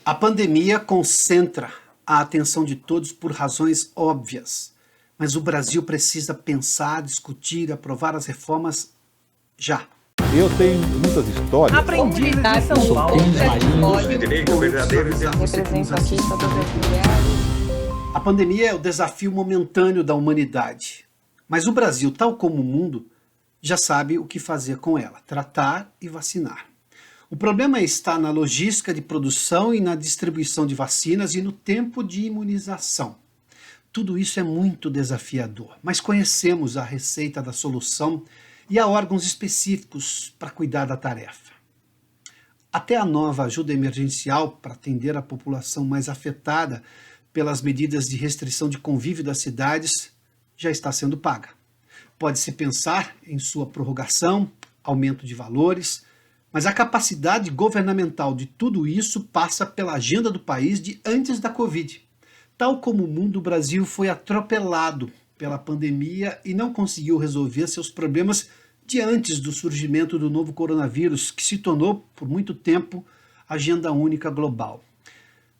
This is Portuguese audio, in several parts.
A pandemia concentra a atenção de todos por razões óbvias, mas o Brasil precisa pensar, discutir, aprovar as reformas já. Eu tenho muitas histórias. Aprendi em São Paulo. Represento aqui todas as mulheres. A pandemia é o desafio momentâneo da humanidade, mas o Brasil, tal como o mundo, já sabe o que fazer com ela: tratar e vacinar. O problema está na logística de produção e na distribuição de vacinas e no tempo de imunização. Tudo isso é muito desafiador, mas conhecemos a receita da solução e há órgãos específicos para cuidar da tarefa. Até a nova ajuda emergencial para atender a população mais afetada pelas medidas de restrição de convívio das cidades já está sendo paga. Pode-se pensar em sua prorrogação, aumento de valores, mas a capacidade governamental de tudo isso passa pela agenda do país de antes da Covid. Tal como o mundo, o Brasil foi atropelado pela pandemia e não conseguiu resolver seus problemas de antes do surgimento do novo coronavírus, que se tornou, por muito tempo, agenda única global.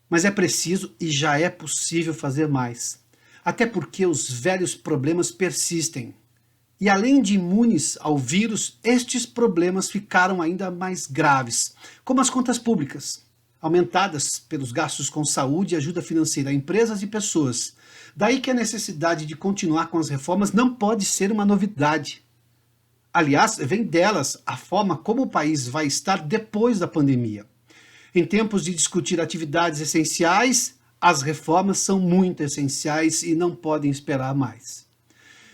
Mas é preciso e já é possível fazer mais, até porque os velhos problemas persistem. E além de imunes ao vírus, estes problemas ficaram ainda mais graves, como as contas públicas, aumentadas pelos gastos com saúde e ajuda financeira a empresas e pessoas. Daí que a necessidade de continuar com as reformas não pode ser uma novidade. Aliás, vem delas a forma como o país vai estar depois da pandemia. Em tempos de discutir atividades essenciais, as reformas são muito essenciais e não podem esperar mais.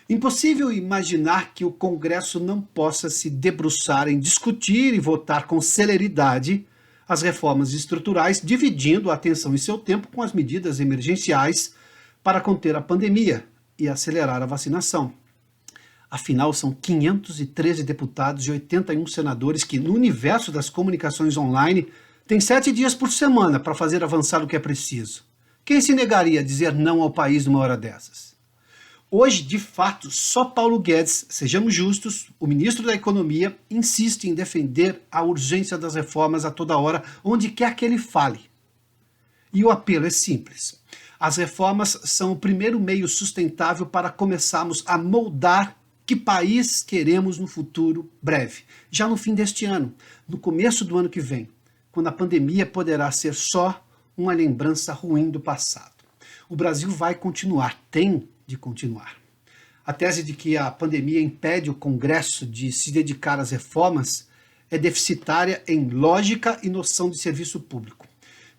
Impossível imaginar que o Congresso não possa se debruçar em discutir e votar com celeridade as reformas estruturais, dividindo a atenção e seu tempo com as medidas emergenciais para conter a pandemia e acelerar a vacinação. Afinal, são 513 deputados e 81 senadores que, no universo das comunicações online, têm 7 dias por semana para fazer avançar o que é preciso. Quem se negaria a dizer não ao país numa hora dessas? Hoje, de fato, só Paulo Guedes, sejamos justos, o ministro da Economia, insiste em defender a urgência das reformas a toda hora, onde quer que ele fale. E o apelo é simples. As reformas são o primeiro meio sustentável para começarmos a moldar que país queremos no futuro breve. Já no fim deste ano, no começo do ano que vem, quando a pandemia poderá ser só uma lembrança ruim do passado. O Brasil vai continuar, tem de continuar. A tese de que a pandemia impede o Congresso de se dedicar às reformas é deficitária em lógica e noção de serviço público.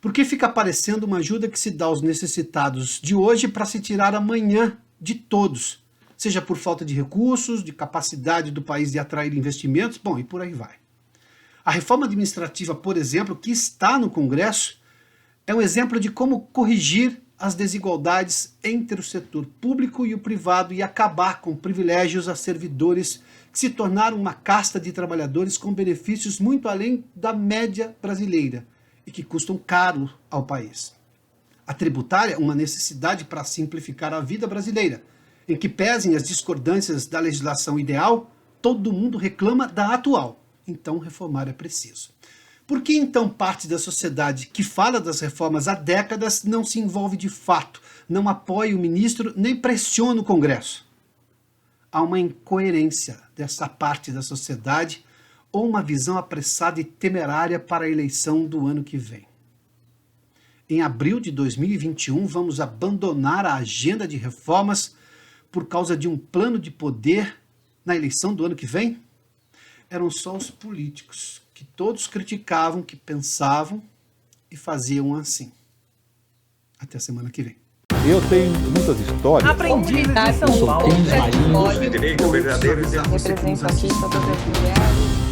Porque fica parecendo uma ajuda que se dá aos necessitados de hoje para se tirar amanhã de todos, seja por falta de recursos, de capacidade do país de atrair investimentos, bom, e por aí vai. A reforma administrativa, por exemplo, que está no Congresso, é um exemplo de como corrigir as desigualdades entre o setor público e o privado e acabar com privilégios a servidores que se tornaram uma casta de trabalhadores com benefícios muito além da média brasileira e que custam caro ao país. A tributária é uma necessidade para simplificar a vida brasileira, em que pesem as discordâncias da legislação ideal, todo mundo reclama da atual. Então reformar é preciso. Por que então parte da sociedade que fala das reformas há décadas não se envolve de fato, não apoia o ministro nem pressiona o Congresso? Há uma incoerência dessa parte da sociedade ou uma visão apressada e temerária para a eleição do ano que vem. Em abril de 2021, vamos abandonar a agenda de reformas por causa de um plano de poder na eleição do ano que vem? Eram só os políticos que todos criticavam, que pensavam e faziam assim. Até a semana que vem. Eu tenho muitas histórias. Aprendi em São Paulo. Represento aqui todas as mulheres.